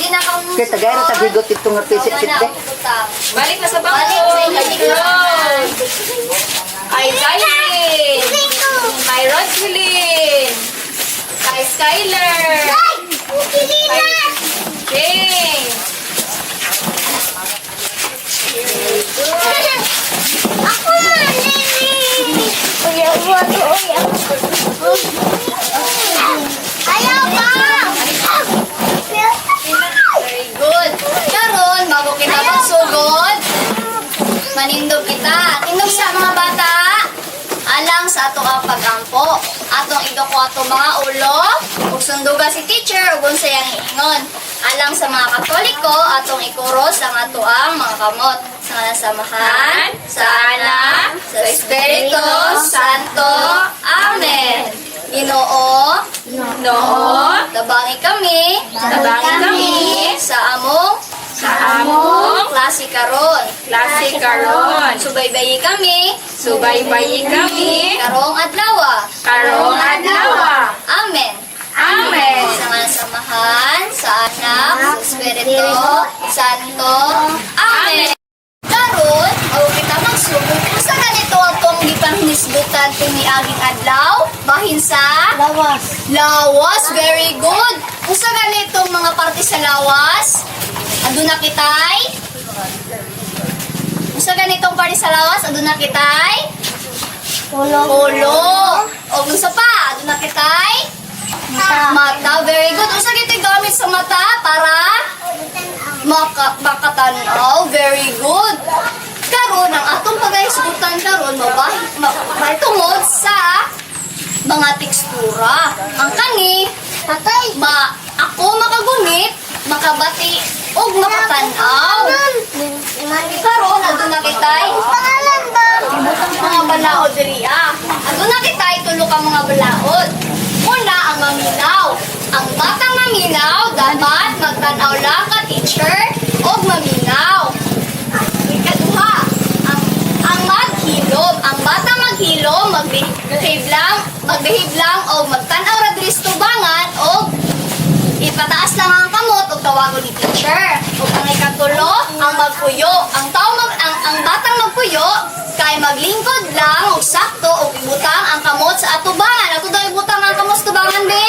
Kaya tagay na tabigot itong nga pisit-sit de. Balik na sa bangko. Ay, Zylin. Kay Roslyn. Kay Skyler. Kay Jane. Ako na, Nini! Ayaw ba? Very good. Karon, bago kita magsugod, manindog kita. Tindog sa mga bata. Alang sa ato ang pagampo. Atong idoko ato mga ulo. Ug sunduga si teacher ug unsay ang iingon. Alang sa mga Katoliko, atong ikuros ang ato ang mga kamot. Sa ngalan samahan, sa Anak, sa Espiritu Santo. Amen. Ginoo, tabangi kami, sa among klase karon. Subaybayi kami, karong adlaw. Amen. Sa ngalan samahan, sa Anak, sa Espiritu Santo. Amen. Karon, kita magsugod. Kung sa ganito atong gipanghisgutan tiniaging adlaw, bahin sa lawas. Very good. Kung sa ganitong mga parte sa lawas, aduna kitay. Kung sa ganitong parte sa lawas, aduna kitay. Ulo. O kung sa pa, aduna kitay. Mata. Very good. Kung sa ganitong gamit sa mata para makatanaw. Very good. Karon ang atong paghisgutan karon mahitungod sa mga tekstura. Ang kani ako makagunit, makabati ug makatanaw. Karon aduna kitay mga balaod diriya. Aduna kitay tulo ka mga balaod. Una ang maminaw. Ang batang maminaw dapat magtanaw lang ka teacher ug maminaw. Ikaduha, ang maghilom. Ang batang maghilom magbehave lang o magtanaw ra diri sa tubangan o ipataas lang ang kamot o tawagon ni teacher. Ug ang ikatulo, ang magpuyo. Ang batang magpuyo kay maglingkod lang og sakto og ibutang ang kamot sa atubangan. Ato daw ibutang ang kamot sa tubangan, be.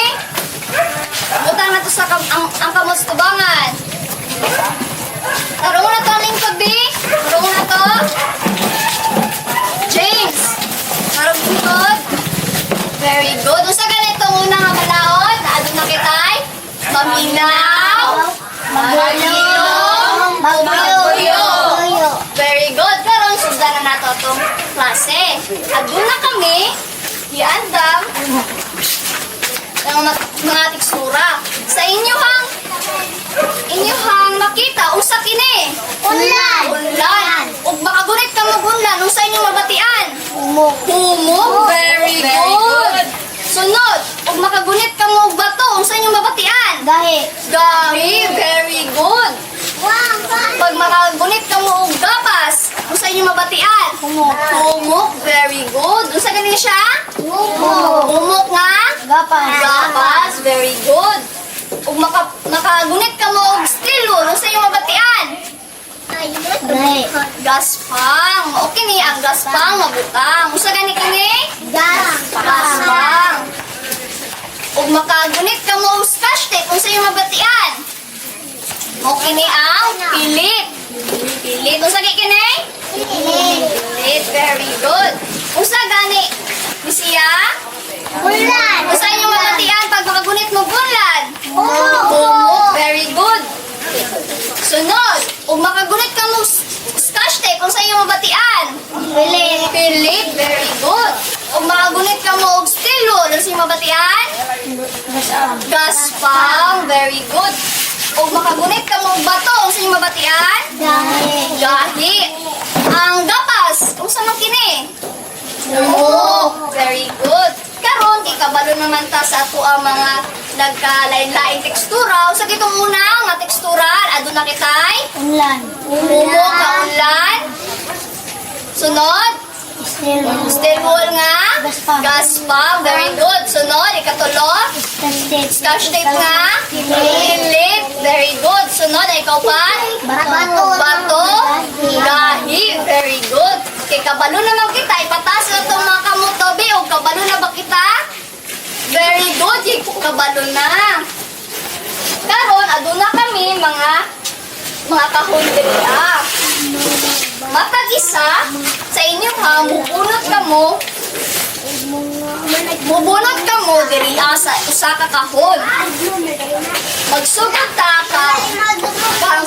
Ibutang nato sa ang kamot sa tubangan. Tarong na to ang lingkod, be. Tarong na to. James. Tarong lingkod. Very good. Usa ganitong una nga balaod, aduna kitay maminaw, maghilom, magpuyo. Very good. Karon sundan na nato itong klase. Aduna kami iandam ng mga tekstura. Sa inyong makita, usa kini. Unlan. Ug makagunit ka mag-unlan, unsa inyong mabatian? Humok. Very good. Sunod, ug makagunit ka mo og bato, unsa inyong mabatian? Gahi. Very good. Pag makagunit ka mo og gapas, unsa inyong mabatian? Humok. Very good. Unsa gani siya? Humok nga? Gapas. Very good. Ug makagunit ka mo og stilo, unsa inyong mabatian? Gaspang. Okay ni ang gaspang mabutang. Unsa gani kini? Gaspang. Ug makagunit ka mo og scotch tape, unsa inyong mabatian? Okay ni ang pilit. Unsa gani kini? Pilit. Very good. Unsa gani siya? Bulan. Unsa inyong mabatian pag makagunit mo bulan? Humok. Very good. Sunod, ug makagunit ka mo scotch tape, unsa inyong mabatian? Pilit. Very good. Ug makagunit ka mo og stilo, unsa inyong mabatian? Gaspang. Very good. Ug makagunit ka mo og bato, unsa inyong mabatian? Gahi. Ang gapas, unsa man kini? Humok. Very good. Karon kay kabalo naman ta sa ato ang mga nagkalain-lain tekstura. Usa kitong una nga tekstura, aduna kitay humok ka unlan. Sunod, steel wool nga gaspang. Very good. Sunod, ikatulo, scotch tape nga pilit. Very good. Sunod, ikaw pa? Bato. Bato. Gahi. Very good. Okay, kabalo naman kita. Ipataas na itong mga kamutobi. O, kabalo na ba kita? Very good. Kabalo na. Karon, aduna kami mga kahundriya. Matag isa, sa inyo ha, mubunot ka mo diri sa usa ka kahon. Magsugod ta kang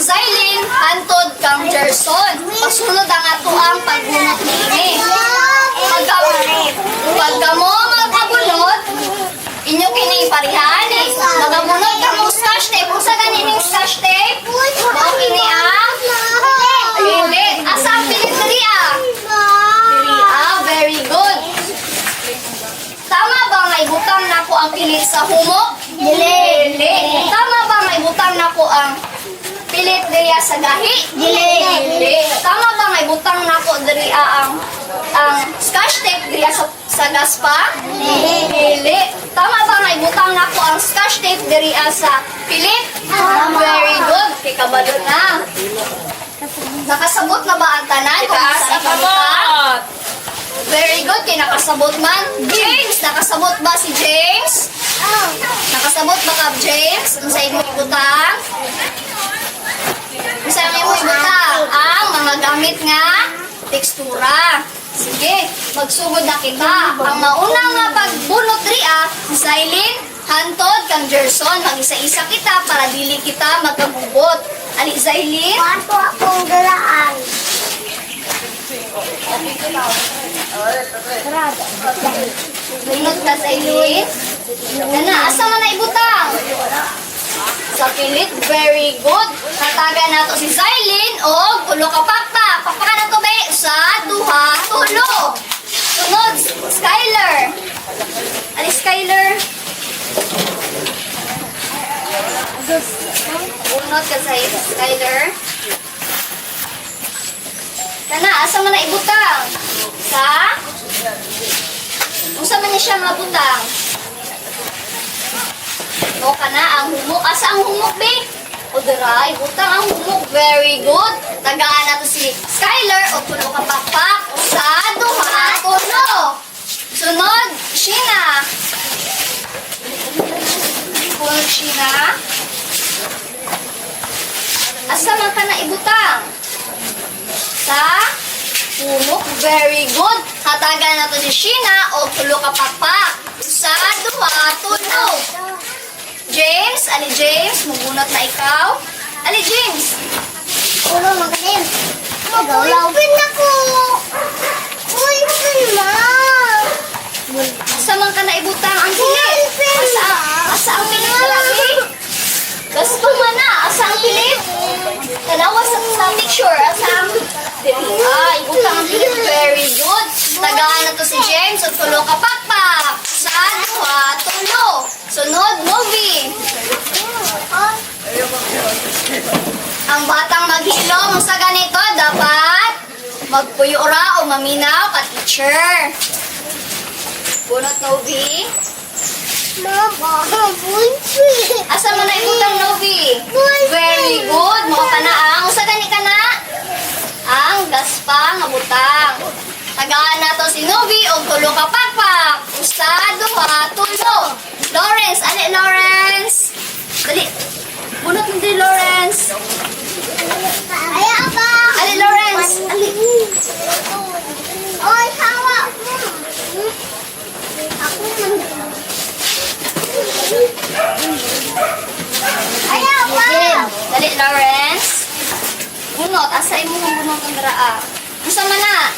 Zailin, hantod kang Gerson. Pasunod ang ato ang pagbunot niini. Pagka mo magpabunot, inyo kini parihani. Magabunot ka mo scotch tape. Kung sa ganining scotch tape, mao kini ang hindi. Asa ang pilit diri ah? Diri ah, very good. Tama ba nga ibutang nako ang pilit sa humok? Dili. Tama ba nga ibutang nako ang pilit diri sa gahi? Dili. Tama ba nga ibutang nako diri ang scotch tape diri sa gaspa? Dili. Tama ba nga ibutang nako ang scotch tape diri sa pilit? Very good. Kay kabalo na. Nakasabot na ba ang tanan? Itaas ang kamot. Very good. Kay nakasabot man. James, nakasabot ba si James? Nakasabot ba ka, James? Ang sa mo ibutang? Ang sa mo ibutang? Ang mga gamit nga tekstura. Sige, magsugod na kita. Ang maunang nga pagbunot ria, Zailin, hantod kang Gerson. Mag-isa-isa kita para dili kita magkagubot. Ali, Zailin? Bato akong galaan. Bunot ka, Zailin? Dana, asa man na ibutang? Sa pilit, very good. Tatagan nato si Zailin o tulo ka pakpak. Pakpakan na to ba? Sa duha, tulo. Sunod, Skyler. Ali, Skyler. Bunot ka, Skyler. Kana, asa man na ibutang? Sa? Unsa man niya siya mabutang? O kana, ang humok. Asa ang humok, be? O diray, butang ang humok. Very good. Tagaan nato si Skyler o tulo ka pakpak. Sa duha, tulo. Sunod, Sheena. Sunod, Sheena. Asa man ka na ibutang? Sa humok. Very good. Hatagan nato si Sheena o tulo ka pakpak. Sa duha, tulo. James, Ali James, mabunot na ikaw. Ali James. Ulo magaling. Mag-ulpin ako. Uy, ma. Asa man ka na ibutang ang pilit? Asa ang pilit na lagi? Gusto mo na, asa ang pilit? Tanawa sa picture, asa ang ibutang ang pilit. Very good. Tagaan na to si James o tulo ka pakpak. Sa duha, tulo. Sunod, movie. Ang batang maghilom sa ganito, dapat magpuyura o maminaw ka, teacher. Bunot, Novi. Mama, bunsi. Asa man na ibutang, Novi? Very good. Mo ka na ang. Usa gani ka na? Ang gaspa nga butang. Tagaan na to si Novi o tulo ka pakpak. Usa, duha, tulo. Lawrence, ali Lawrence. Dali. Bunot mo din, Lawrence. Ay, apa? Ali Lawrence. Ali. Oy, hawa. Ako man. Ay, apa? Dali, Lawrence. Bunot, asa imo ang bunot ang daraa. Usa man na?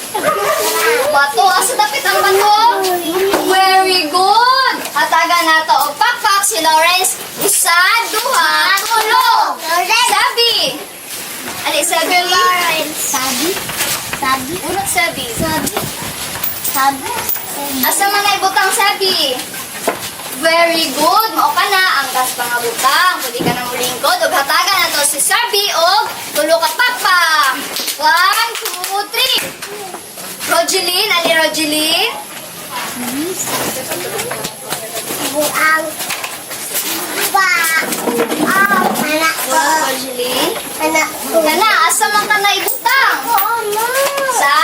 Bato, asa dapit ang bato? Very good. Hatagan na to og pakpak si Lawrence. Usa, duha, tulo. Sabi. Ali, sabi. Sabi? Sabi? Bunot, sabi. Sabi? Sabi? Asa man na ibutang sabi? Very good. Mao ka na ang gas pangabutang. Pwede ka nang mulingkod. Og hatagan na to si sabi og tulo ka pakpak. 1, 2, 3. Rogeline, ali Rogeline. Buang. Ba. Anak ko. Rogeline. Unsa man ka naibutang? Sa?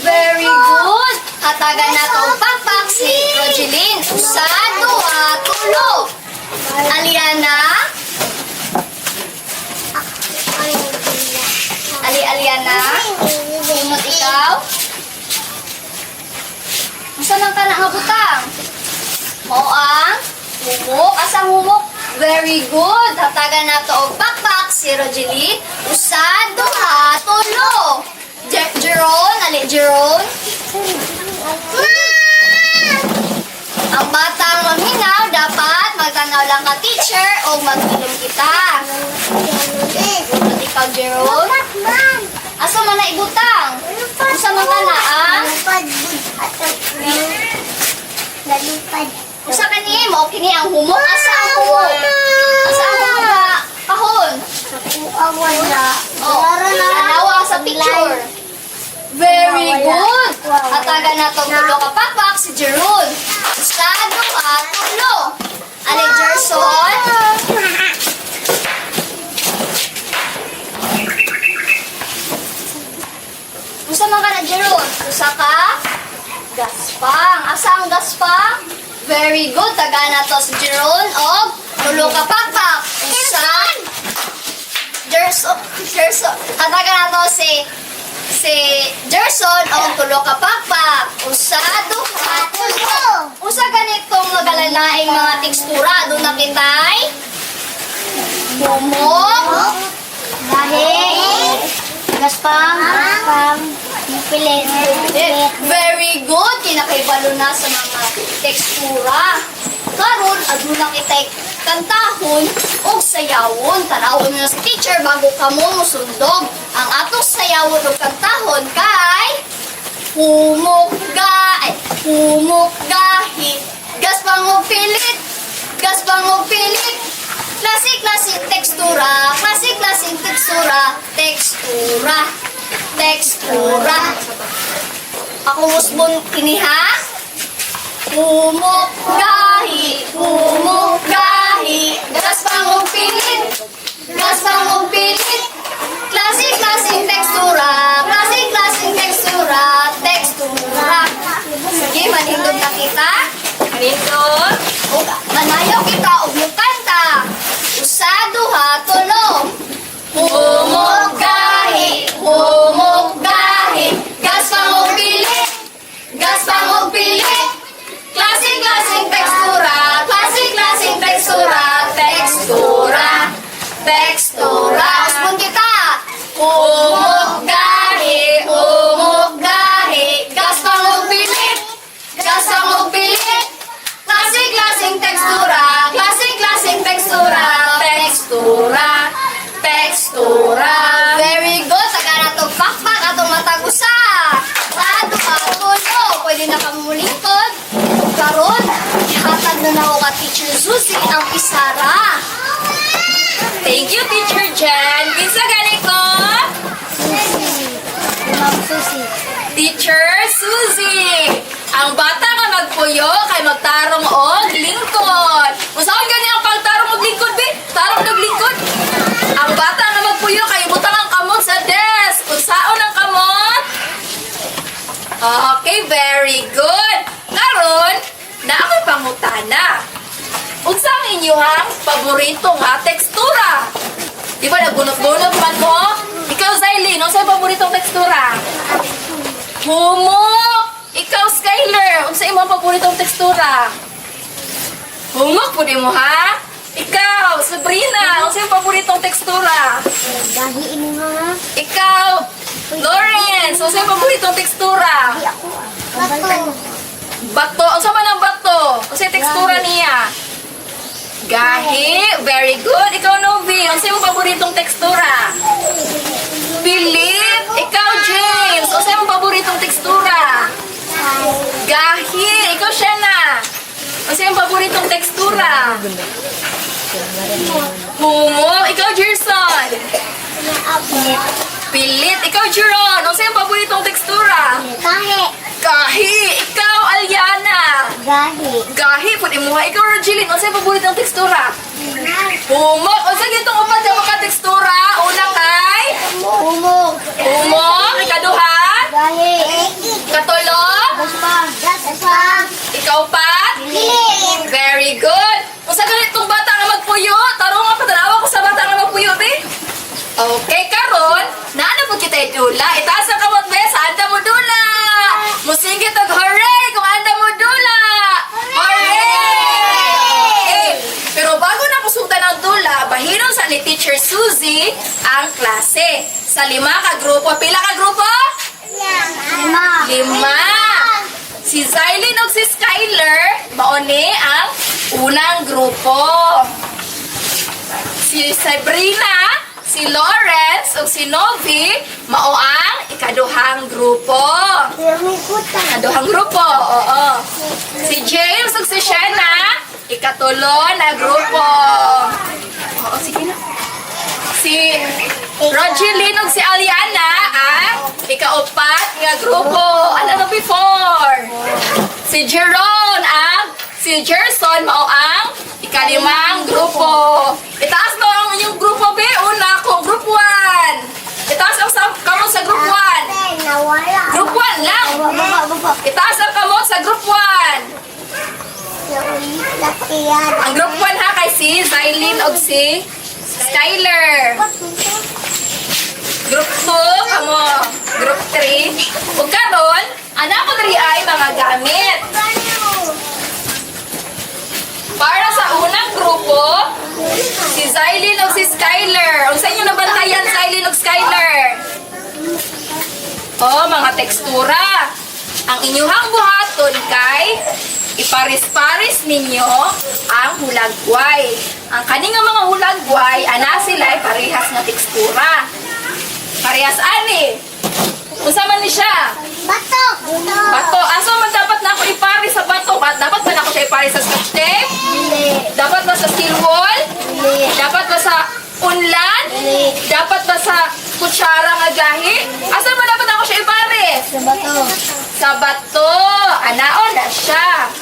Very good. Hatagan na to pakpak si Rogeline. Usa, duha, tulo. Aliana? Aliana? Sunod ikaw? Unsa man ka na nga butang? Mao ang humok. Asang humok? Very good. Hatagan na to og pakpak si Rogeline. Usa, duha, tulo. Jeron, ali Jeron. Ang batang maminaw dapat magtanaw lang ka teacher o mag-ilom kita. At ikaw Jeron. Asa man na ibutang? Asa man ka na ang? Lalipad. Usa kani mo kini ang humok. Asa ang humok? Asa ang humok ka kahon? Wala. Oh, tanawa sa picture. Very good. Hatagan na tong tulo ka pakpak si Jeron. Usa, duha, tulo. Ali Jerson. Usa man ka na Jeron? Usa ka? Gaspang. Asa ang gaspang? Very good. Taga na to si Jeron og tulo ka pakpak. Usa. Jerson. Hatagan na to si Jerson o tulo ka pakpak. Usa, duha, tulo. Usa ganitong magalalaing mga tekstura. Doon nakitay. Bumok. Dahil. Gaspang. Pilit. Very good. Kinakaibalo na sa mga tekstura. Karon, aduna kitay kantahon o sayawon. Tanawon na sa teacher bago ka mo musundog. Ang atong sayawon o kantahon kay humok gahi. Gaspang o pilit. Gaspang o pilit. Klase-klaseng tekstura. Klase-klaseng tekstura. Tekstura. Ako musbon kiniha. Humok gahi. Gaspang o pilit. Klase-klaseng tekstura. Sige, manindog na kita. Manindog. Manayaw kita og mukanta. Usa, duha, tulo. Humok gahi. Gaspang o pilit. Klase-klaseng tekstura. Usbon kita. Humok gahi. Gaspang o pilit. Klase-klaseng tekstura. Very good. Taga na to pakpak atong matagusa. Sa duha, tulo. Pwede na kang mulingkod. Karon, ihatag na ako ka Teacher Susie ang pisara. Thank you, Teacher Jen. Kinsa gani ko? Teacher Susie. Ang bata nga magpuyo kay magtarong og lingkod. Usaon gani ang pagtarong og lingkod, be? Tarong og lingkod. Ang bata nga magpuyo kay butang ang kamot sa desk. Unsaon ang kamot? Okay, very good. Karon, naamay pangutana. Unsa ang inyong paborito nga tekstura? Di ba nagbunot-bunot man mo? Ikaw, Zylene, unsa ang paboritong tekstura? Humok! Ikaw, Skyler, unsa imong paboritong tekstura? Humok po di mo, ha? Ikaw, Sabrina, unsa imong paboritong tekstura? Gahi mo nga. Ikaw, Lawrence, unsa imong paboritong tekstura? Bato, unsa man ang bato? Unsa yung tekstura niya? Gahi, very good. Ikaw, Novi, unsa imong paboritong tekstura? Philip, ikaw, James, unsa imong paboritong tekstura? Gahi, ikaw, Shana. Unsa imong paboritong tekstura? Humok, ikaw, Gerson. Pilit, ikaw, Jeron. Unsa imong paboritong tekstura? Gahi, ikaw, Aliana. Gahi, pud imuha. Ikaw, Rogeline, unsa imong paboritong tekstura? Humok, unsa gitong upat sa mga tekstura? Okay, karon, naano po kita idula. Itaas ang kamot be, sa anda mo dula. Musingit og hooray kung anda mo dula. Hooray! Pero bago na pusundan ang dula, bahinon sa ni Teacher Suzy ang klase. Sa 5 ka grupo. Pila ka grupo? 5. Si Zylene ug si Skyler, mauni ang unang grupo. Si Sabrina, si Lawrence ug si Novi, mao ang ikaduhang grupo. Ikaduhang grupo, oo. Si James ug si Shanna, ikatulo na grupo. Oo, sige na. Si Rogeline ug si Aliana ang ikaupat nga grupo. Ano na before? Si Jeron ang si Gerson mao ang ikalimang grupo. Itaas mo ang inyong grupo be. Una ko, group 1. Itaas ang kamot sa group 1. Group 1 lang. Itaas ang kamot sa group 1. Ang group 1 ha kay si Zylene og si Skyler. Group 2, kamo. Group 3. Ug karon, ana ko diri ay mga gamit. Para sa unang grupo, si Zylene ug si Skyler. Unsa inyo nabantayan, Zylene ug Skyler? Oh, mga tekstura. Ang inyuhang buhaton kay iparis-paris ninyo ang hulagway. Ang kaning mga hulagway, ana sila ay parehas nga tekstura. Parehas ani. Unsa man ni siya? Bato. Bato. Aso man dapat na ako iparis sa bato? Dapat ba na ako siya iparis sa scotch tape? Dapat ba sa steel wool? Dapat ba sa unlan? Dapat ba sa kutsara nga gahi? Asa ba dapat ako siya iparis? Sa bato. Anaon na siya.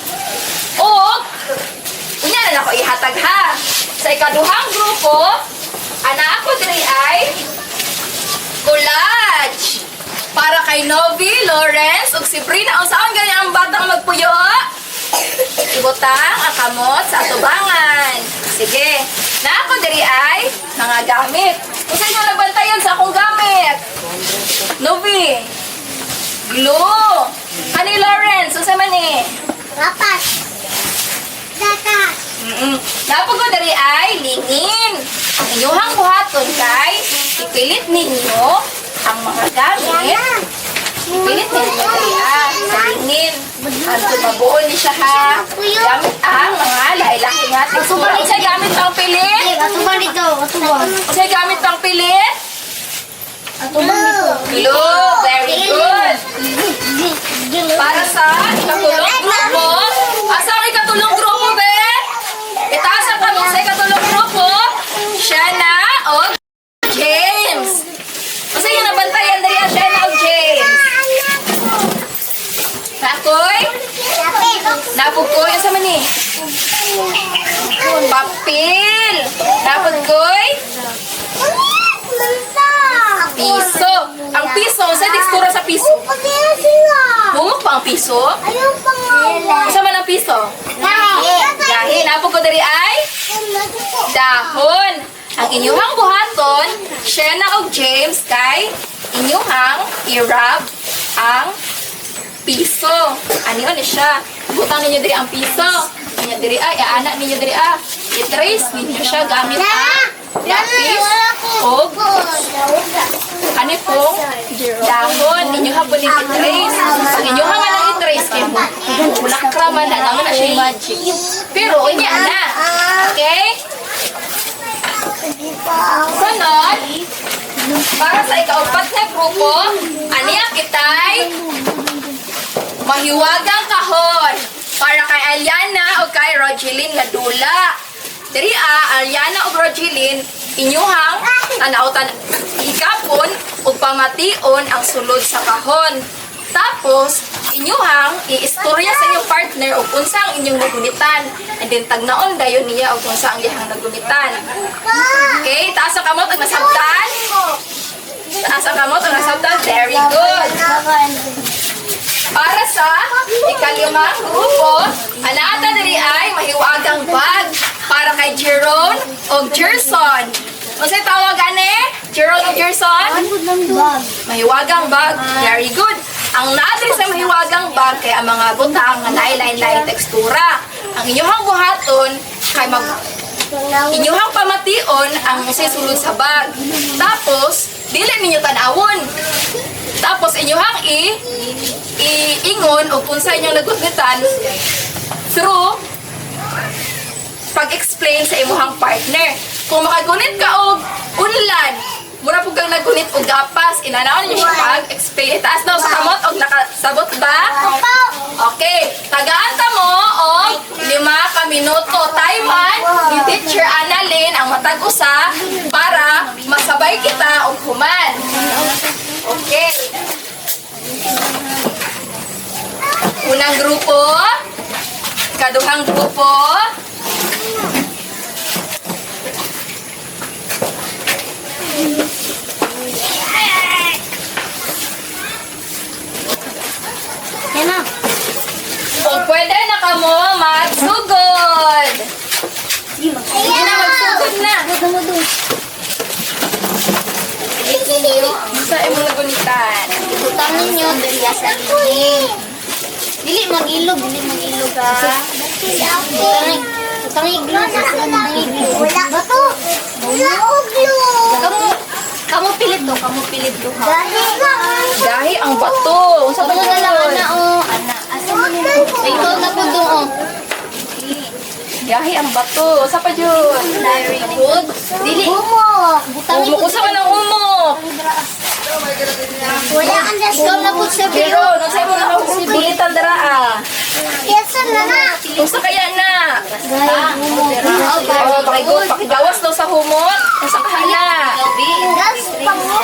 O, unya na ako ihatag ha. Sa ikaduhang grupo, ana ako diri ay collage. Para kay Novi, Lawrence, ug si Brina. Ang saan ganyan ang batang magpuyo? Ibutang ang kamot sa atubangan. Sige. Na ako diri ay mga gamit. Kung saan yung nagbantayan sa akong gamit? Novi. Glue. Hani Lawrence, unsa man ni? Rapat. Data. Napag ko diri ay lingin. Ang inyuhang buhaton kay ipilit ninyo ang mga gamit. Ipilit ninyo diri sa lingin. Ang mabuo ni siya ha. Gamit ang mga lahi-lahi nga tekstura. Unsa gamit pang pilit? Atubang dito. Atubang. Unsa gamit pang pilit? Atubang dito. Glue. Very good. Para sa ikatulong grupo. Asa ang ikatulong grupo, be? Itaas ang kamot sa ikatulong grupo. Shanna o James. Kasi yung nabantayan dali ang Shanna o James. Nakoy? Napukoy. Asa man ni? Papel. Napukoy? Piso. Ang piso, sa tekstura sa piso. Bumok pa ang piso? Ayun pa nga. Isa man ang piso? Gahi. Napo ko diri ay dahon. Ang inyuhang buhaton, Shanna og James kay inyuhang i-rub ang piso. Ano ni siya? Butang ninyo diri ang piso. Ninyo diri ay anak ninyo diri i-trace ninyo siya gamit ang lapis o ano pong dahon. Ninyo hapon ni i-trace. Ang inyo nga lang i-trace kayo mo. Bulakra man na naman na siya magic. Pero inya na. Okay? Sunod, para sa ikaupat na grupo, aniya kitay mahiwagang kahon para kay Aliana o kay Rogeline nga dula. Diri Aliana o Rogeline, inyuhang tanautan ikapon o pamation ang sulod sa kahon. Tapos, inyuhang i-istorya sa inyong partner o unsa ang inyong nagumitan. And then, tagnaon dayon niya o unsa ang iyang nagumitan. Okay, taas ang kamot ang nasabtan. Taas ang kamot ang nasabtan. Very good. Para sa ikalimang grupo, anata diri ay mahiwagang bag para kay Jerome o Gerson. Unsay tawag ani? Gerald Gerson? Bag. Mahiwagang bag. Very good. Ang na-address sa mahiwagang bag kay ang mga butang nga lain-lain tekstura. Ang inyong buhaton kay inyong pamation ang sisulod sa bag. Tapos, dili ninyo tanawon. Tapos, inyong iingon o kung sa inyong nagutnitan through pag-explain sa imuhang partner. Kung makagunit ka og unlan, mura po kang nagunit og gapas, inanaon niyo siya pag-explain. Itaas daw sa kamot og nakasabot ba? Okay. Tagaanta mo og 5 ka minuto. Timean ni Teacher Annalyn ang matag usa para masabay kita og human. Okay. Unang grupo, ikaduhang grupo, Yan na. kung pwede na ka mo, magsugod. Sige na, magsugod na. Sa imong nagunitan. Butang ninyo, dali sa liling. Dili mag-ilog ha. Butang iglog. Wala ba to? Wala oglo. Kamu pilit to ha. Gahi ang bato. Sa Kamu na lang ana o. Ana, asa mo nila? Ikaw na po doon o. Gahi ang bato. Sa pa jud. Very good. Dili. Bumok. Butang Umok sa man ang umok. Wala ang Ikaw na po sa Pero, biro. nung sa'yo mo nakapagpulitan dara ah. Kesa na na. Kung kaya na. Gaya. Pakigawas daw sa humot. Kung sa kahala. Gaspang mo.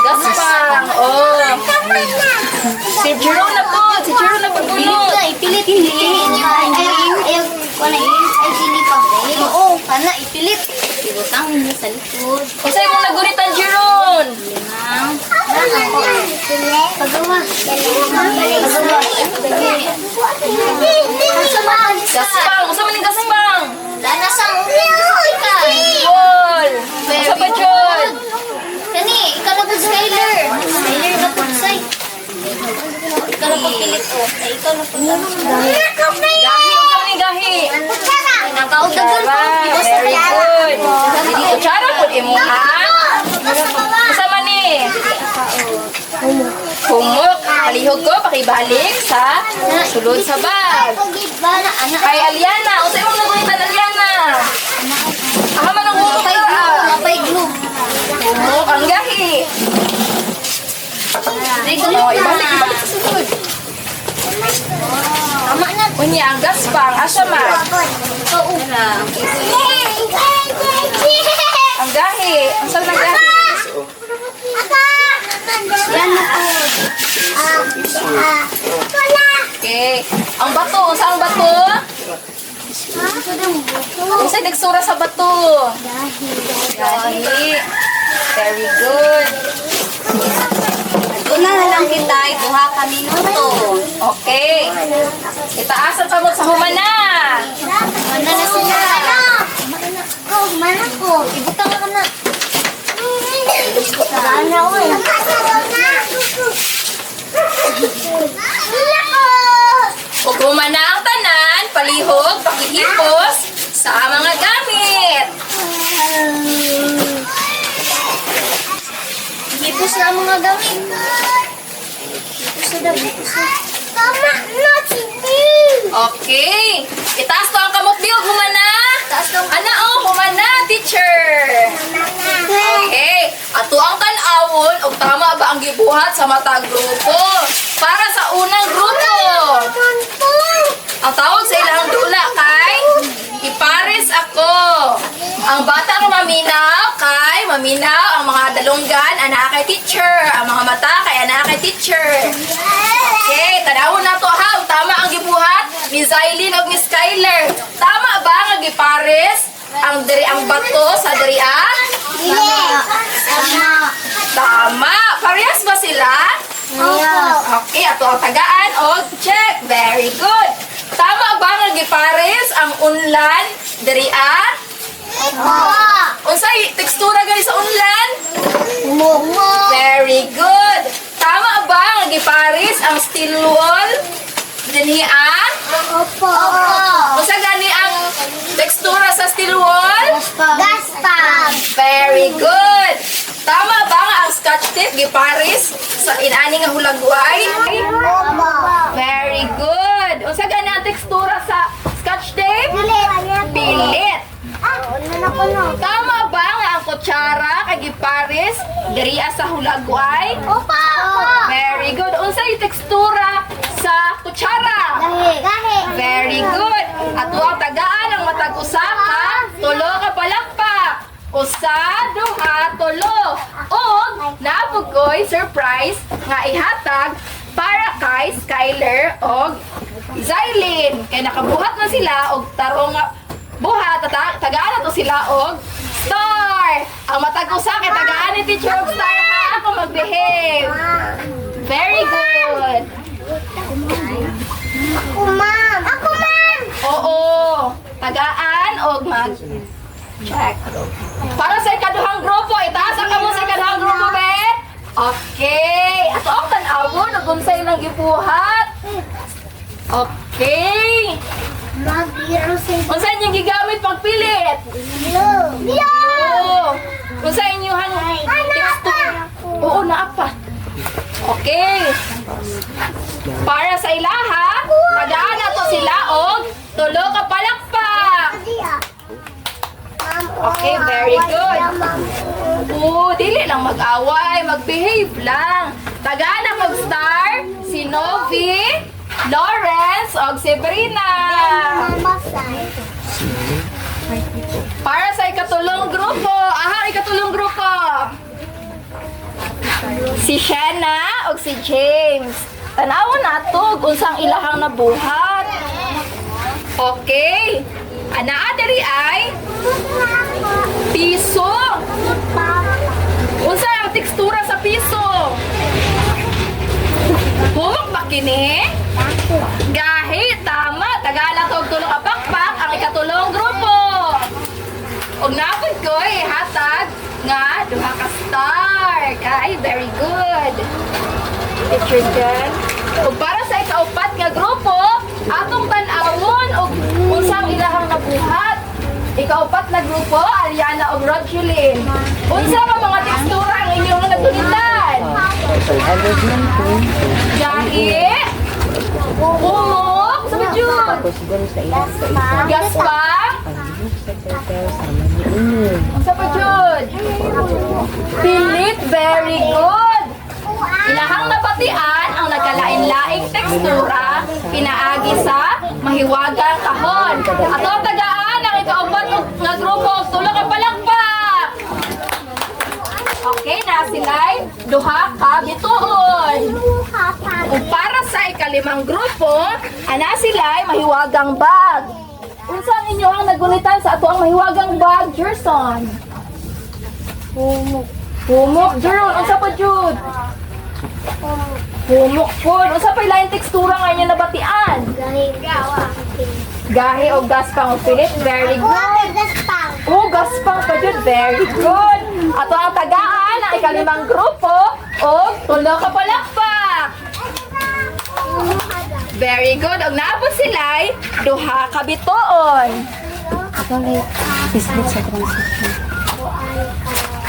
Gaspang. Oh. Si Jerome na po. Si Jerome na po Pilit bunot. na, ipilit. Ay, sini pa. Oo, kana, ipilit. Ibutang ninyo sa likod. Kung sa'yo mo nagunitan, Jerome. Pagawa. Gaspang. Kung saan mo gaspang? Lana sa ka. Wall. Sa pa jud. Kani, ikaw na po Skyler. Skyler na po say. Ikaw na po pilit o. Ay, ikaw na po. Gahi. Huwag kami gahi. Nakaudagan po. Very good. Kutsara po imo ha. Kasama ni. Humok. Palihog ko. Pakibalik sa sulod sa bag. Bala, anak. Kay Aliana. O sa'yo mo nagunitan, Aliana. Aha man ang humok Mapay ka. glue, mapay glue. Humok ang gahi. O, ibalik sa sulod. Tama na. Unya, ang gaspang. Asya man. Oo. Ang gahi. Ang saan ng gahi? Yan na po. Okay. Ang bato. Saan ang bato? Kung sa'yo nagsura sa bato. Gahi. Very good. Una na lang kita, duha ka minuto. Okay. Itaasan pa mo sa humana. Mana na sila. Mana ko. Ibutang ka na. Sana ko. Kung humana ang tanan, palihog, pakihipos sa mga gamit. Ipos na ang mga gamit. Ipos na daw, ipos na. Tama na si Okay. Itaas to ang kamot biog, humana. Taas daw. Ana humana, teacher. Okay. Ato ang tan-awon og tama ba ang gibuhat sa matag grupo? Para sa unang grupo. Ang tawag sa ilang dula kay ipares ako. Ang bata nga maminaw kay maminaw ang mga dalunggan ana kay teacher. Ang mga mata kay ana kay teacher. Okay, tanawon na to ha. Tama ang gibuhat ni Zylene ug Miss Skyler. Tama ba nga gipares ang bato sa diri Tama. Parehas ba sila? Okay, ato ang tagaan og check. Very good. Tama ba nga gipares ang unlan diri Unsay tekstura gali sa unlan? ang steel wool? Dinhi ang? Opo. Usa gani ang tekstura sa steel wool? Gaspang. Very good. Tama ba nga ang scotch tape giparis sa inani nga hulagway? Opo. Very good. Unsa gani ang tekstura sa scotch tape? Pilit. Tama ba nga ang kutsara kay giparis diriya sa hulagway? Opo. Very good. Unsa yung tekstura sa kutsara? Gahi. Very good. At ang tagaan ang matag usa ka, tulo ka palakpak. Usa, duha, tulo. Og naabot ko'y surprise nga ihatag para kay Skyler og Zylene. Kay nakabuhat na sila og tarong nga buhat, tagaan na to sila og star. Ang matag usa kay tagaan ni Teacher og star ha ako mag-behave. Very good. Ako, ma'am. Oo. Tagaan og mag-check. Para sa ikaduhang grupo, itaas ang kamo sa ikaduhang grupo, be? Okay. Ato ang tan-awon, nagunsay lang gibuhat. Okay. Mag-iro sa Unsa inyong gigamit pagpilit? Oo. Unsa inyong texture? Oo, naapa. Okay. Para sa ilaha, tagaan na to sila og tulo ka palakpak. Okay, very good. Oo, dili lang mag-away, mag-behave lang. Tagaan na mag-star, si Novi, Lawrence, og si Brina. Para sa ikatulong grupo, ikatulong grupo. Si Shanna og si James. Tanawon nato kung unsang ilahang nabuhat. Okay. Anaa diri ay piso. Unsa ang tekstura sa piso? Humok ba kini? Gahi, tama. Tagala to og tulo ka pakpak ang ikatulong grupo. Og napod ko hatag nga duha ka star. Kay very good. Picture dyan. O para sa ikaupat nga grupo, atong tan-awon og unsang ilahang nabuhat. Ikaupat na grupo, Ariana og Rogeline. Unsa ang mga tekstura ang inyong nagunitan? Gahi, umok, sa jud. Gaspang, unsa pa jud? Pilit, very good. Ilahang nabatian ang nagkalain-laing tekstura pinaagi sa mahiwagang kahon. At ang tagaan ang ikaupat nga grupo og tulo ka palakpak. Okay na sila'y duha ka bituon. Ug para sa ikalimang grupo, ana sila'y mahiwagang bag. Unsa ang inyong nagunitan sa ato ang mahiwagang bag, Jerson? Humok, Jeron. Unsa pa jud? Humok po. Unsa pa ilaing tekstura nga inyo nabatian? Gahi o gaspang o pilit. Very good. Oh, gaspang pa jud. Very good. Ato ang tagaan ang ikalimang grupo o tulo ka palakpak. Very good. Og naabot sila'y duha ka bituon.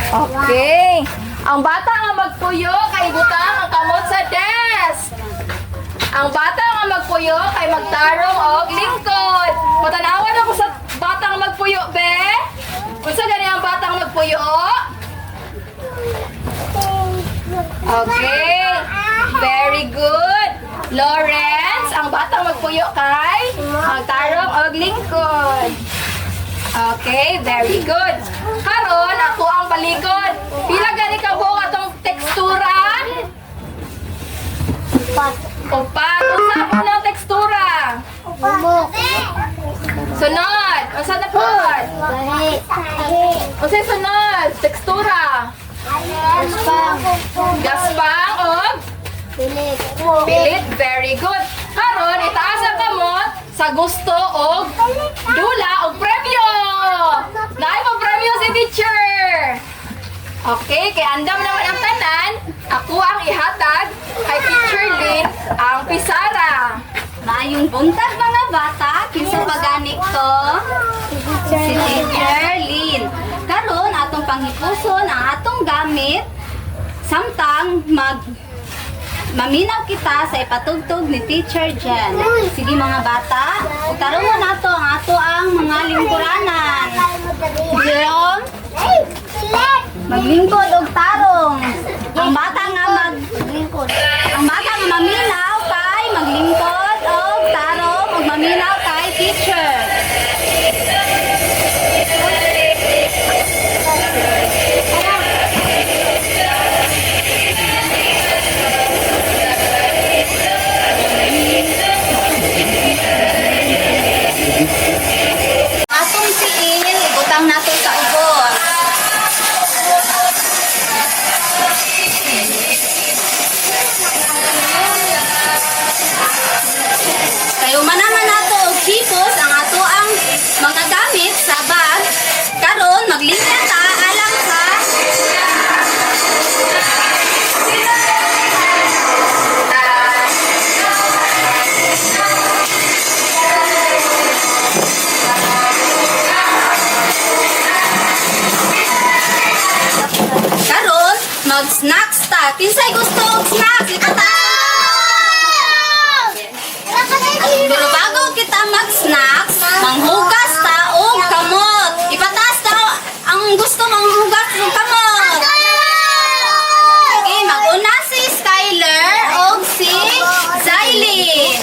Okay. Ang bata nga magpuyo kay butang ang kamot sa desk. Ang bata nga magpuyo kay magtarong og lingkod. Patanawan ako sa bata nga magpuyo, be. Unsa gani ang bata nga magpuyo? Okay. Very good. Lawrence, ang batang magpuyo kay magtarong og lingkod. Okay, very good. Karon ako ang palikod. Pila gani ka buong atong tekstura? Upat. Unsa po ng tekstura? Sunod. Unsa na po? Unsa sunod? Tekstura. Gaspang og pilit. Very good. Karon itaas ang kamot sa gusto og dula og premyo. Naay mo premyo si teacher. Okay, kay andam naman ang tanan, ako ang ihatag kay Teacher Lynn ang pisara. Maayong buntag mga bata, kinsa pagani ko? Si Teacher Lynn. Karon atong panghipuson ang atong gamit samtang maminaw kita sa ipatugtog ni Teacher Jen. Sige mga bata, utaron nato ang ato ang mga lingkuranan. Jerome, maglingkod og tarong. Ang bata nga maminaw kay maglingkod og tarong ug maminaw kay teacher. Atong siil, ibutang nato sa ubos. Kayo manaman nato og hipos ang ato ang mga gamit sa bag. Karon maglinya ta alang sa Karon mag-snacks ta. Kinsay gusto og snacks? Ipata! Pero bago kita mag-snacks, manghugas ta og kamot. Ipataas ta ang gusto manghugas ng kamot. Okay, mag-una si Skyler og si Zylene.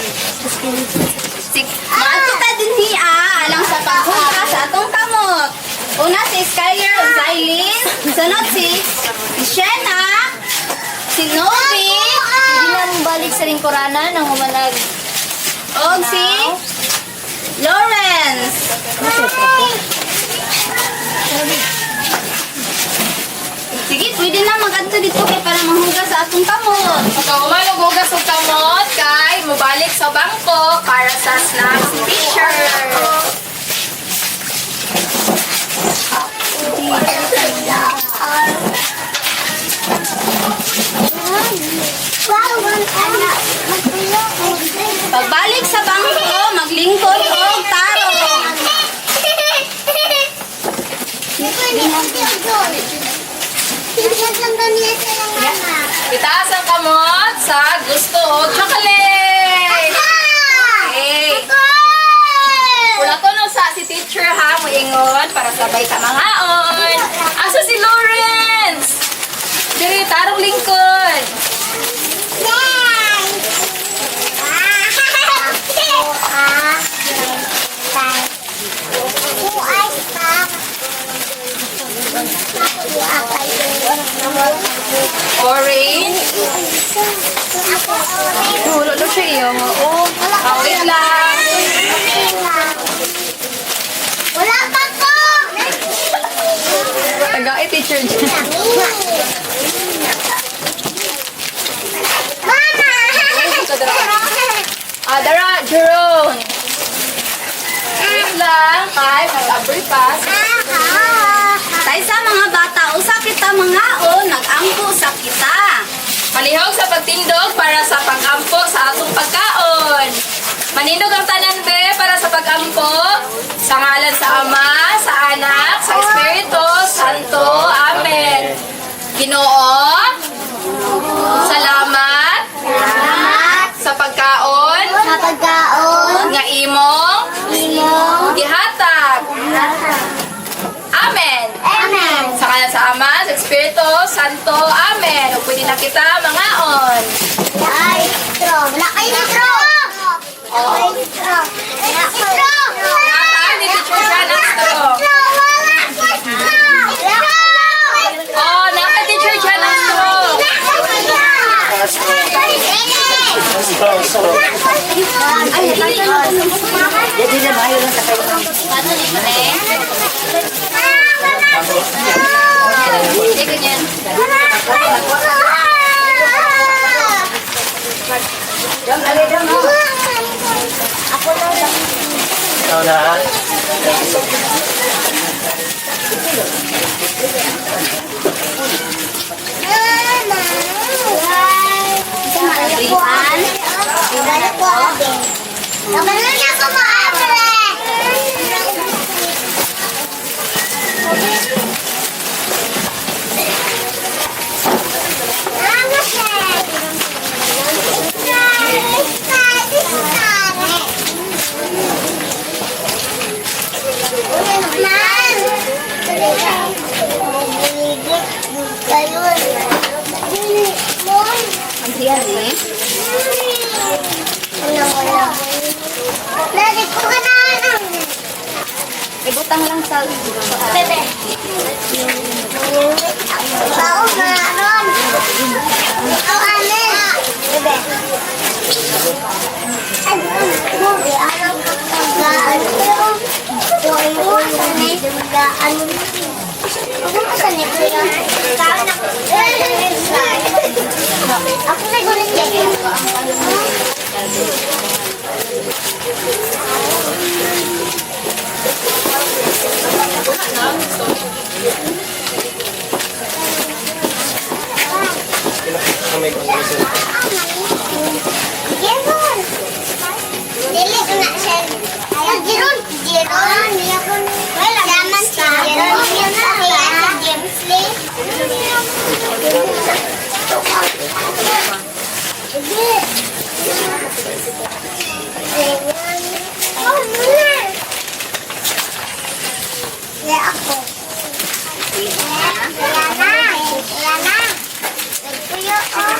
Maadto ta dinhi alang sa paghugas sa atong kamot. Una si Skyler og Zylene, sunod si Shena, si Novi, Hindi na balik sa lingkuranan ng humanag. og si Lawrence. Sige, pwede na mag-adto dito kay para manghugas sa atong kamot. Kung humalugugas og kamot, kay mubalik sa bangko para sa snacks ni Teacher. Pagbalik sa bangko, maglingkod og tarong. Itaas ang kamot sa gusto og chocolate. Okay. Wala ko no sa si Teacher ha, moingon para sabay ka mangaon. Asa si Lawrence? Diri tarong lingkod. Orange. Wala na siya iyo. Wait lang. Wala pa ko! Taga Teacher dyan. Dara, Jerome. Wait lang. Kay, mag-abri pass. Tay sa mga bata, usa kita mangaon, nag-angko sa kita. Palihog sa pagtindog para sa pag-ampo sa atong pagkaon. Manindog ang tanan be para sa pag-ampo sa ngalan sa Ama, sa Anak, sa Espiritu Santo. Amen. Ginoo, salamat sa pagkaon nga imong gihatag. Amen. Sa ngalan sa Ama, sa Espiritu Santo. Amen. O pwede na kita mangaon. Natay ni Teacher Jan ang straw. Oh, naka Teacher Jan ang straw. Jadi na maayo lang sa kayo. Hindi ganyan. Dong, ali dong. Ako na lang. Ikaw na. Mama. Ang siyan eh. Ibutang lang sa... Bebe. Bao meron. Ang amin. Bebe. Alam ko tagaan. Ako na gulit yan. Jeron. Dili ko na siya. Jeron. Jeron. Wala naman sa Jeron. Yun sa kaya James Lee. Oh, muna. Ya ako. Yan na. Nagpuyo oh.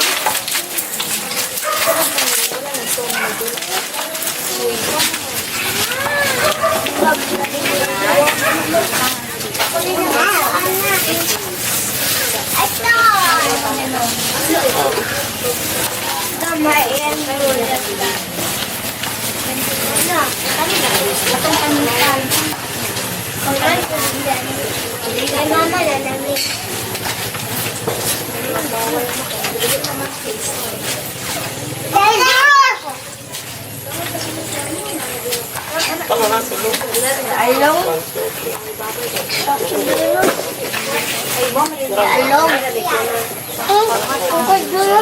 Mama na namin. Along. Along. Ako dulu.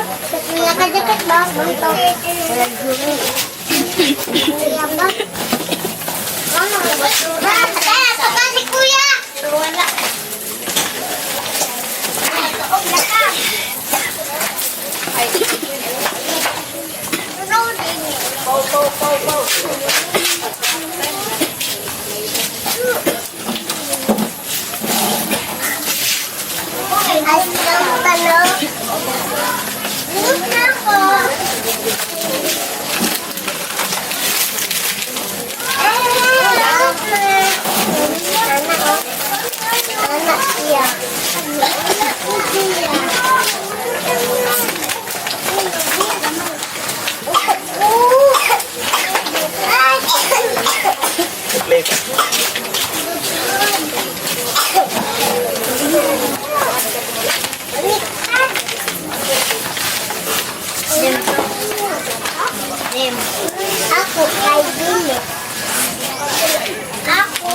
Nakadikit ba? Bunto. Wala dulu. Kuya ba? Ano ba? Kaya ito ba si Kuya? Wala. Tuog na ka. Ay. Pow. Ay, lang talo. Lulog na ako. Anak siya. Ako kay Bini. Ako.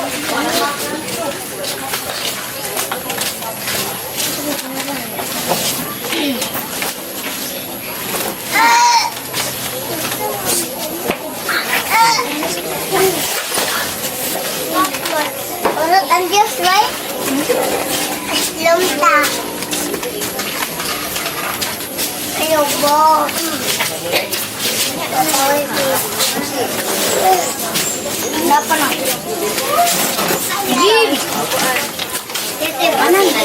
Urut ang Diyos, right? Lumta. Ayaw po. Dapat na. Gib. Ano na?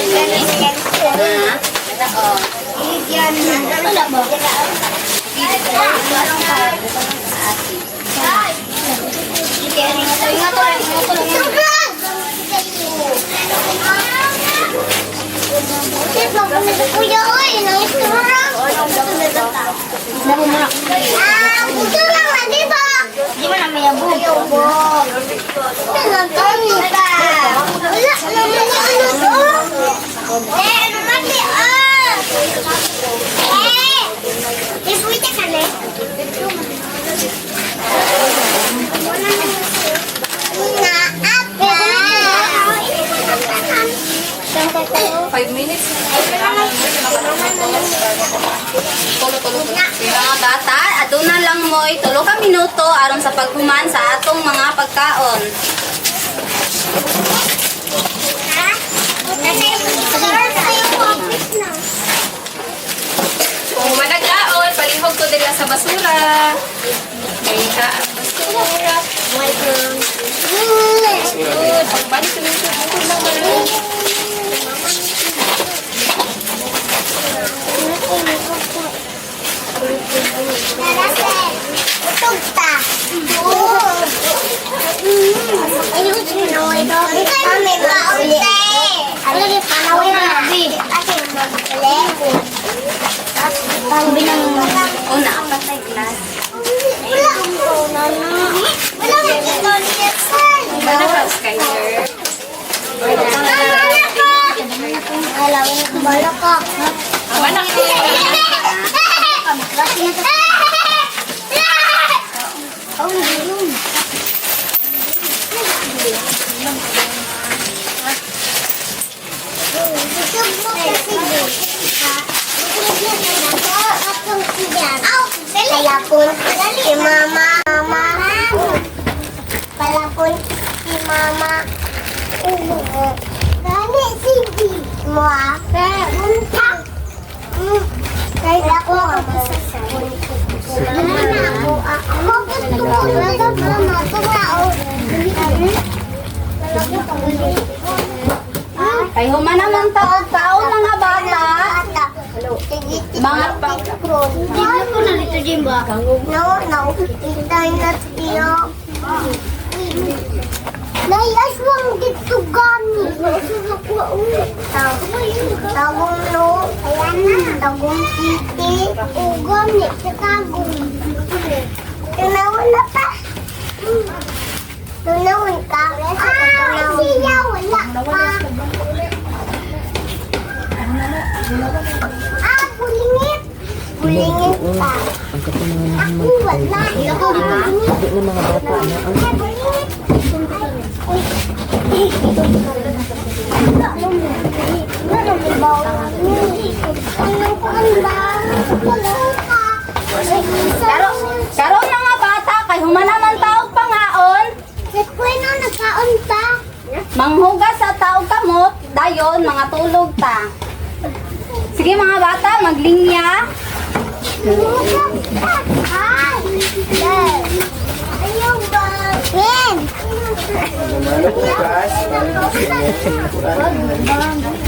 Yan. Wala ba? Kuya, oy, nangis ka mo lang. Ito lang na, di ba? Di ba na may abo? Abo. Ano ba? Wala naman yung ano to. Ano mati, ibuita ka na. Apa? 5 minutes. Tulo. Mga bata, aduna lang mo'y 3 ka minuto aron sa paghuman sa atong mga pagkaon. Utog ta. Ayun, sinaway daw. Kami mauli. Ano yung panaway na? Kasi mauli. Pambi ng una patay class. Wala mo Ano ba, Skyler? alam mo bala ka. Anak ko. Oh, yun. Palapon si mama. Palapon si mama. Gani sige mo ate. Untak. Kahit ako masasabon. Ako gusto ko talaga mama. Tumao. Ay, humanamang taon mga bata. Mga Hindi ko na dito, Jimba. No, internet iyo. Naiaswang dito gani. Tagong no. Ayan na. Tagong titi. O gani. Sa tagong. Tunawin na pa. Tunawin ka. Siya wala pa. Bulingit. Bulingit pa. Ako wala. Ako bulingit. ng mga bata. Bulingit. Karon mga bata, kay humanaman taog pangaon. Nagkweno nagkaon pa. Manghugas sa taog kamot, dayon mga tulog ta. Sige mga bata, maglinya. Ay! Ayaw ba? Ben!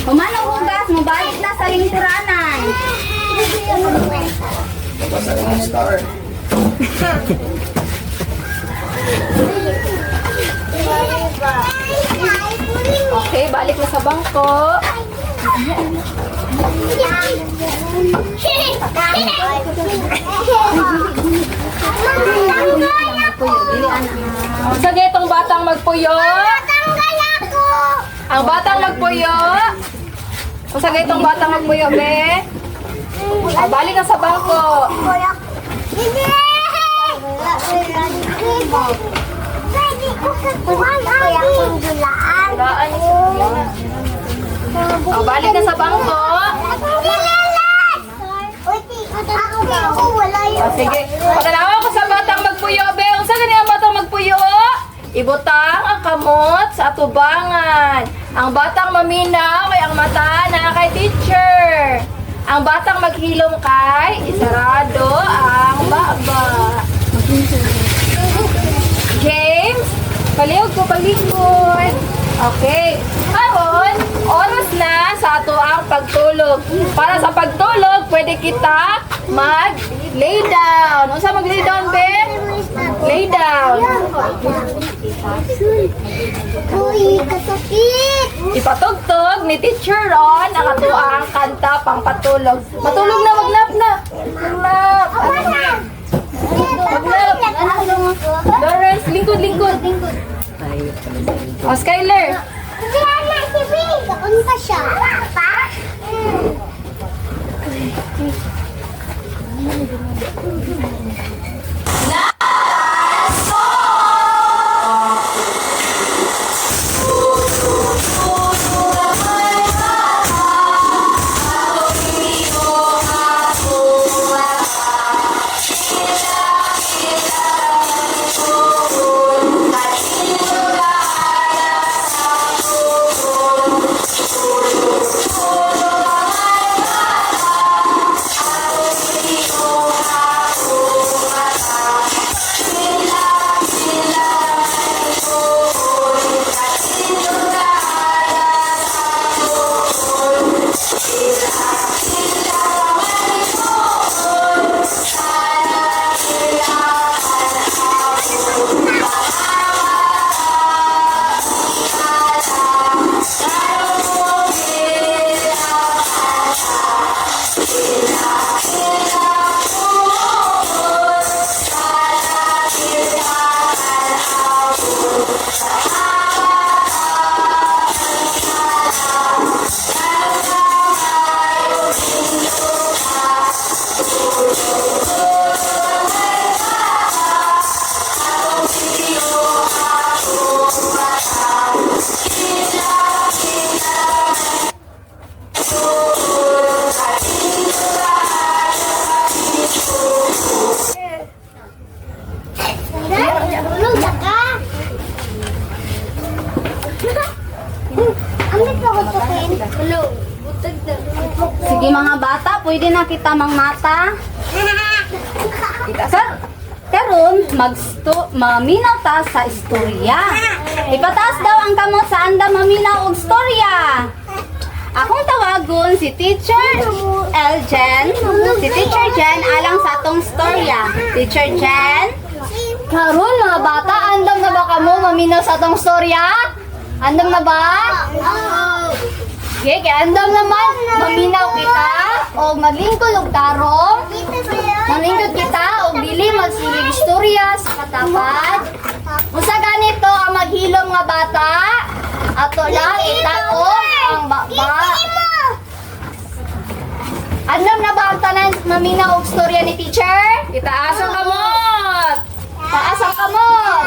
Humano hugas, mabalik na sa lingkuranan. Okay, balik na sa bangko. Sa getong batang magpuyo. Tanggal ako! Ang batang magpuyo. Kung sa getong batang magpuyo, be. Balik na sa bangko. Hindi! Pwede ko kakuhan kaya kung dulaan. Balik na sa bangko. Ako wala yun. Sige. Pagkalawa ko sa batang magpuyo, be. Kung saan ganyan ang batang magpuyo? Ibutang ang kamot sa atubangan. Ang batang maminaw ay ang mata na kay teacher. Ang batang maghilom kay isarado ang baba. James, palihog ko palikod. Okay. Karon, oras na sa ato ang pagtulog. Para sa pagtulog, pwede kita mag-lay down. Ano sa mag-lay down, be? Lay down. Uy, kasakit. Ipatugtog ni Teacher Ron ang ato ang kanta pang patulog. Matulog na, magnap na. Magnap. Lawrence, lingkod. O, Skyler. Diana, si Big. Kaon pa siya. Pa? Thank you. Sige mga bata, pwede na kita mangmata. Karon maminaw ta sa istorya. Ipataas daw ang kamot sa anda maminaw og istorya. Akong tawagon si Teacher Eljen. Si Teacher Jen alang sa atong istorya. Teacher Jen. Karon mga bata, andam na ba kamo maminaw sa atong istorya? Andam na ba? Okay, kaya andam naman maminaw kita o maglingkod og tarong. Manindot kita o dili magsilig istorya sa katapat. Usa ganito ang maghilom nga bata. Ato lang itaon ang baba. Andam na ba ang tanan maminaw og istorya ni teacher? Itaas ang kamot! Taas ang kamot.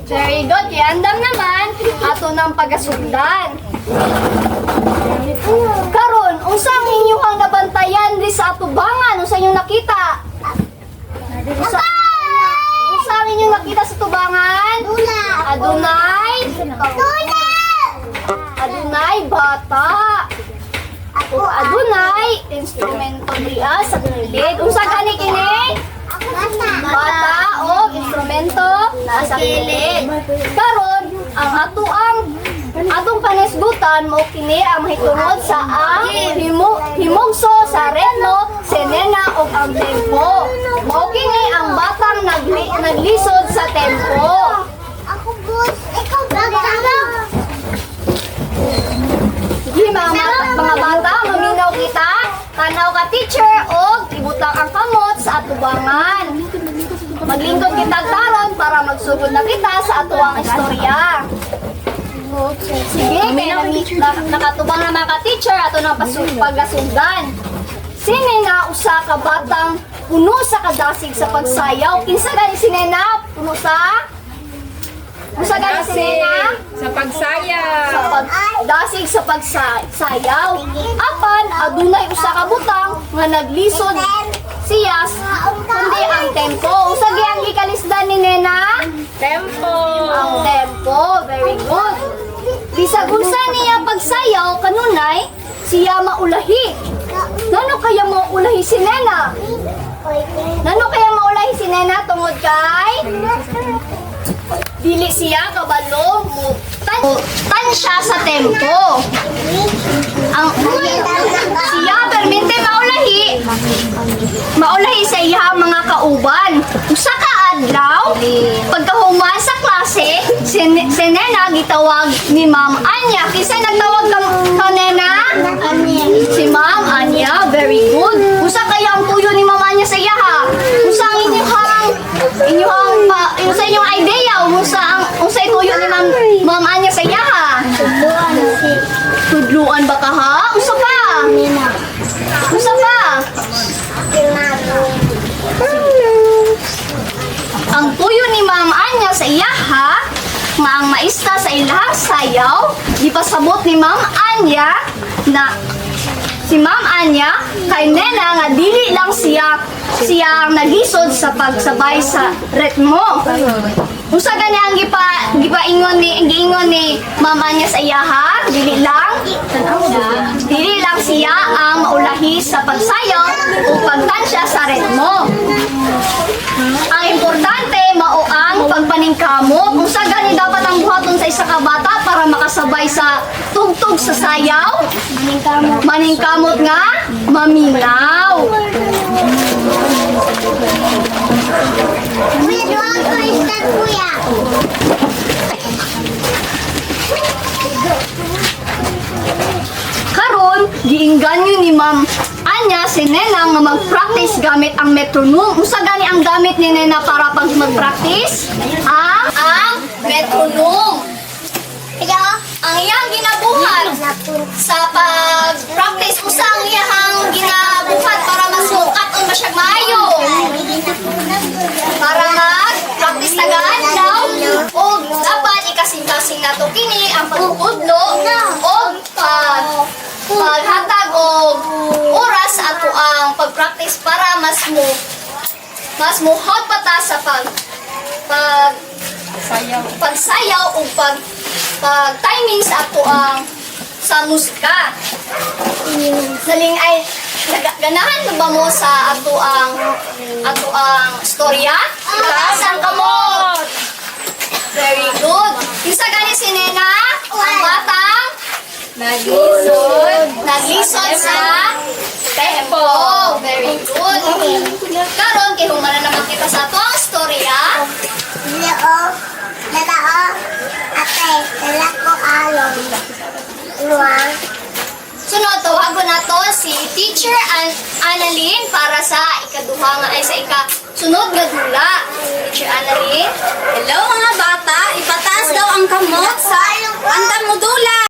Very good. Kaya andam naman ato ng pagasundan. Karon, unsang inyong nabantayan di sa atubangan? Unsa inyong nakita? Unsang inyong nakita sa tubangan? Adunay bata. Adunay instrumento diya sa gilid. Unsa gani kini? Bata o instrumento nasa gilid. Karon, ang atong panisgutan mo kini ang mahitungod sa ang himugso sa ritmo, senena ug ang tempo. Mao kini ang batang naglisod sa tempo. Ako boss, ikaw bata. Sige mga bata, maminaw kita. Tanaw ka teacher og ibutang ang kamot sa atubangan. Maglingkod kita taron para magsugod na kita sa atuang istorya. Sige, kaya nakatubang naman ka teacher ato ng pagasundan. Sine na usa ka batang puno sa kadasig sa pagsayaw. Kinsa gani sinena? Puno sa? Usa gani sinena? Sa pagsayaw. Sa pagdasig sa pagsayaw. Apan adunay usa ka butang nga naglisod siya kundi ang tempo. Usa gyang gikalisdan ni Nena? Tempo. Ang tempo. Very good. Bisag unsa niya pagsayaw kanunay siya maulahi. Nano kaya maulahi si Nena? Nano kaya maulahi si Nena tungod kay dili siya kabalo mo tan siya sa tempo. Ang siya permite maulahi sa iya mga kauban. Usa ka adlaw pagkahuman sa klase si Nena gitawag ni Ma'am Anya. Kinsa nagtawag ka Nena? Si Ma'am Anya. Very good. Usa kaya ang tuyo ni Ma'am Anya sa iya ha? Usa ang inyong idea unsa ituyo ni Ma'am Anya sa iya ha? Tudluan ba ka ha? Usa pa? Usa pa? Ang tuyo ni Ma'am Anya sa iya ha? Nga ang maista sa ilahang sayaw, gipasabot ni Ma'am Anya na si Ma'am Anya kay Nena nga dili lang siya ang naglisod sa pagsabay sa ritmo. Usa gani ang gipaingon ni Ma'am Anya sa iya ha? Dili lang siya ang maulahi sa pagsayaw o pagtansya sa ritmo. Ang importante mao ang pagpaningkamot. Unsa gani dapat ang buhaton sa isa ka bata para makasabay sa tugtog sa sayaw? Maningkamot nga maminaw. Kuya, doon ko istan kuya. Karon, giingganyo ni Ma'am Anya si Nena nga mag-practice gamit ang metronome. Unsa gani ang gamit ni Nena para pag mag-practice? Ang metronome. Kaya ang iyang ginabuhat sa pag-practice usa ang iyang ginabuhat para masukat o masyag maayo. Para mag-practice tagaan daw o dapat ikasing-kasing nato kini ang pagpudlo o paghatag og oras ato ang pag-practice para mas muhot pa ta sa pagsayaw o pag-timing sa ato ang sa musika. Saling ay Ganahan mo ba mo sa ato ang storya? Taas ang kamot! Very good. Isa gani si Nena, ang batang naglisod sa tempo. Very good. Karon kay humana naman kita sa ato ang storya. Leo, natao, ate, dala ko alon. Luwang. Sunod, tawagon nato si Teacher Annalyn para sa ikaduha nga ay sa sunod nga dula. Teacher Annalyn. Hello mga bata, ipataas daw ang kamot sa andam mo dula.